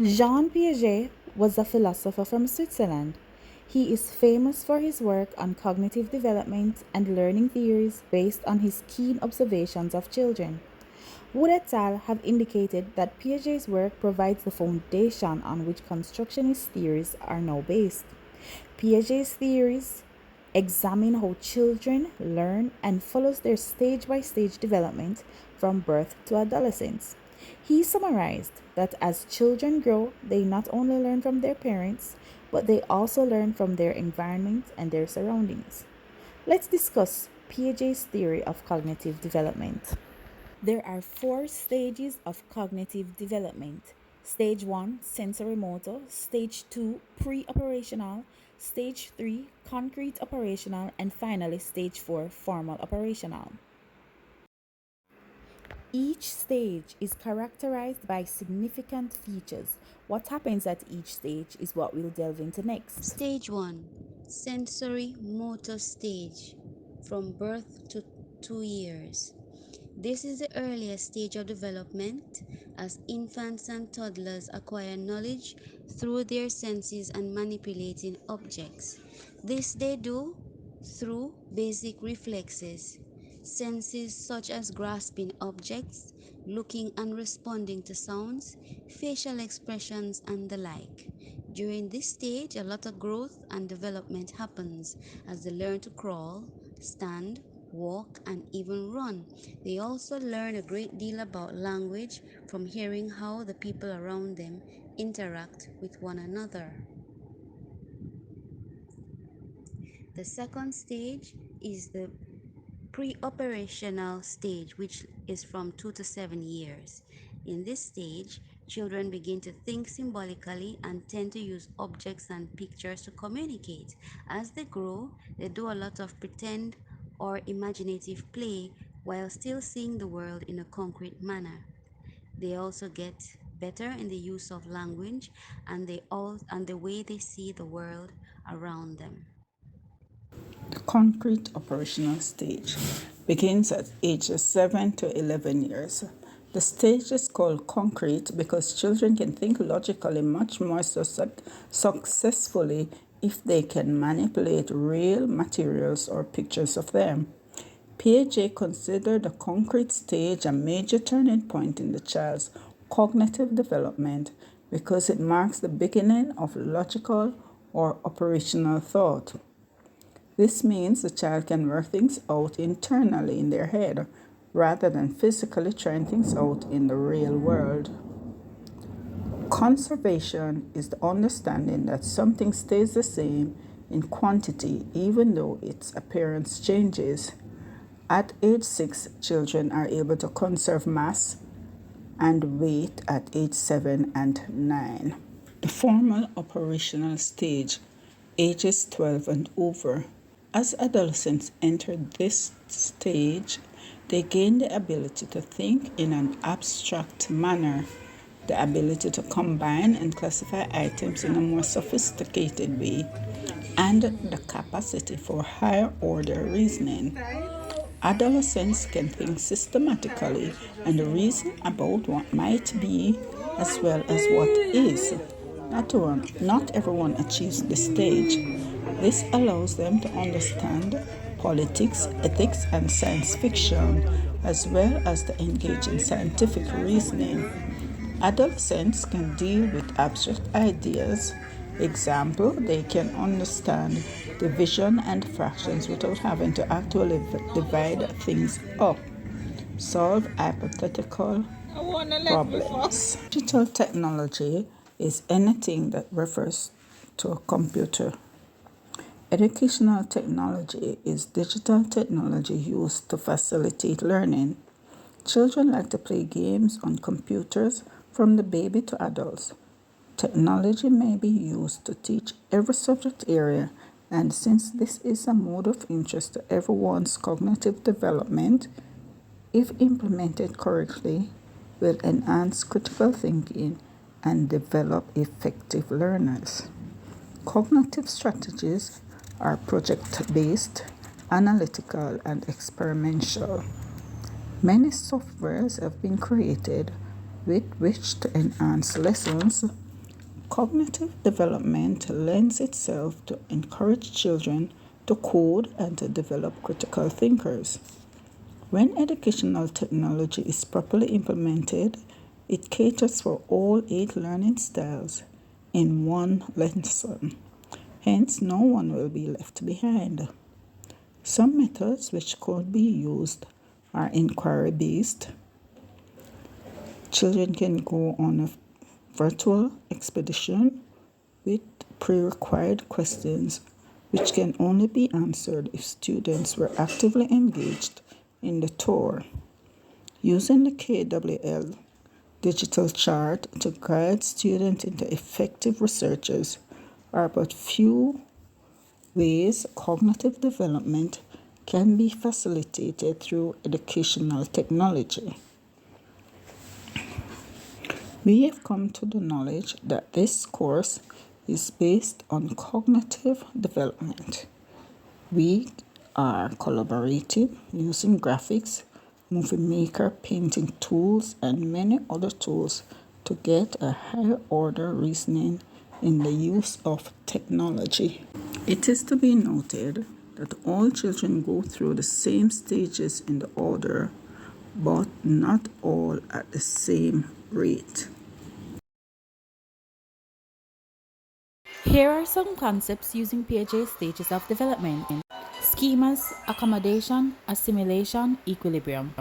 Jean Piaget was a philosopher from Switzerland. He is famous for his work on cognitive development and learning theories based on his keen observations of children. Wood et al. Have indicated that Piaget's work provides the foundation on which constructionist theories are now based. Piaget's theories examine how children learn and follows their stage by stage development from birth to adolescence. He summarized that as children grow, they not only learn from their parents, but they also learn from their environment and their surroundings. Let's discuss Piaget's theory of cognitive development. There are four stages of cognitive development. Stage 1, sensory motor. Stage 2, pre operational. Stage 3, concrete operational. And finally, stage 4, formal operational. Each stage is characterized by significant features. What happens at each stage is what we'll delve into next. Stage 1, sensory motor stage, from birth to 2 years. This is the earliest stage of development as infants and toddlers acquire knowledge through their senses and manipulating objects. This they do through basic reflexes, senses such as grasping objects, looking and responding to sounds, facial expressions, and the like. During this stage, a lot of growth and development happens as they learn to crawl, stand, walk, and even run. They also learn a great deal about language from hearing how the people around them interact with one another. The second stage is the pre-operational stage, which is from 2 to 7 years. In this stage, children begin to think symbolically and tend to use objects and pictures to communicate. As they grow, they do a lot of pretend or imaginative play while still seeing the world in a concrete manner. They also get better in the use of language and the way they see the world around them. The concrete operational stage begins at ages 7 to 11 years. The stage is called concrete because children can think logically much more successfully if they can manipulate real materials or pictures of them. Piaget considered the concrete stage a major turning point in the child's cognitive development because it marks the beginning of logical or operational thought. This means the child can work things out internally in their head rather than physically trying things out in the real world. Conservation is the understanding that something stays the same in quantity even though its appearance changes. At age 6, children are able to conserve mass and weight at age 7 and 9. The formal operational stage, ages 12 and over. As adolescents enter this stage, they gain the ability to think in an abstract manner, the ability to combine and classify items in a more sophisticated way, and the capacity for higher order reasoning. Adolescents can think systematically and reason about what might be as well as what is. Not everyone achieves this stage. This allows them to understand politics, ethics, and science fiction, as well as to engage in scientific reasoning. Adolescents can deal with abstract ideas. Example, they can understand division and fractions without having to actually divide things up. Solve hypothetical problems. Digital technology is anything that refers to a computer. Educational technology is digital technology used to facilitate learning. Children like to play games on computers from the baby to adults. Technology may be used to teach every subject area, and since this is a mode of interest to everyone's cognitive development, if implemented correctly, will enhance critical thinking and develop effective learners. Cognitive strategies are project based, analytical, and experimental. Many softwares have been created with which to enhance lessons Cognitive development lends itself to encourage children to code and to develop critical thinkers. When educational technology is properly implemented, it caters for all 8 learning styles in one lesson. Hence, no one will be left behind. Some methods which could be used are inquiry-based. Children can go on a virtual expedition with pre-required questions which can only be answered if students were actively engaged in the tour. Using the KWL digital chart to guide students into effective researches are but few ways cognitive development can be facilitated through educational technology. We have come to the knowledge that this course is based on cognitive development. We are collaborating using graphics, movie maker, painting tools, and many other tools to get a higher order reasoning in the use of technology. It is to be noted that all children go through the same stages in the order, but not all at the same rate. Here are some concepts using Piaget's stages of development: schemas, accommodation, assimilation, equilibrium.